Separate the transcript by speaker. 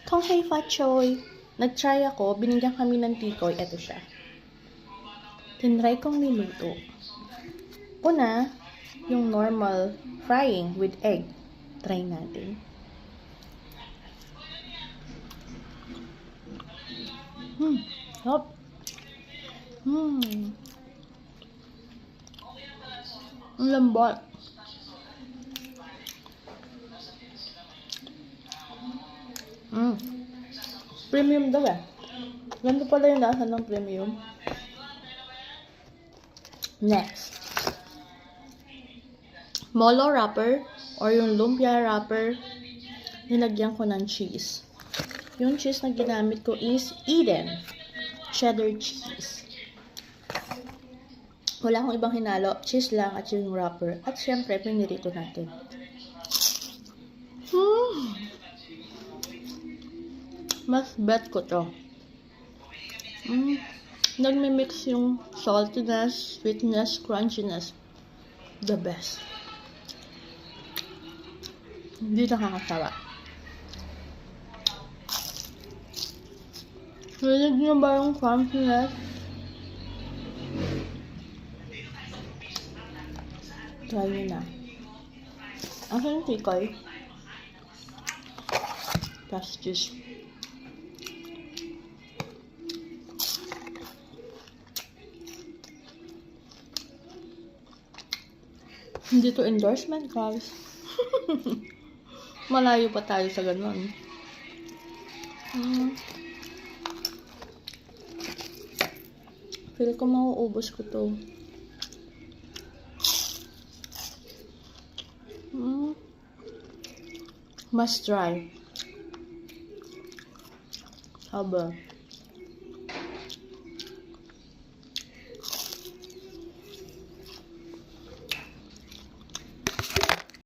Speaker 1: Kung hey fa choy, nag-try ako, binigyan kami ng tikoy, eto siya. Tinry kong niluto. Una, yung normal frying with egg. Try natin. Hop. Ang lambot. Premium daw eh. Ganito pala yung lasa ng premium. Next. Molo wrapper or yung lumpia wrapper, nilagyan ko ng cheese. Yung cheese na ginamit ko is Eden cheddar cheese. Wala akong ibang hinalo. Cheese lang at yung wrapper. At syempre, pinirito natin. Mas bet ko to. Nagmimix yung saltiness, sweetness, crunchiness. The best. Hindi nakakasawa. Rinig nyo ba yung crunchiness? Try nyo na. Ako yung tikoy. Tapos juice. Hindi to endorsement, guys. Malayo pa tayo sa ganun. Feel ko mauubos ko to. Must try. Haba.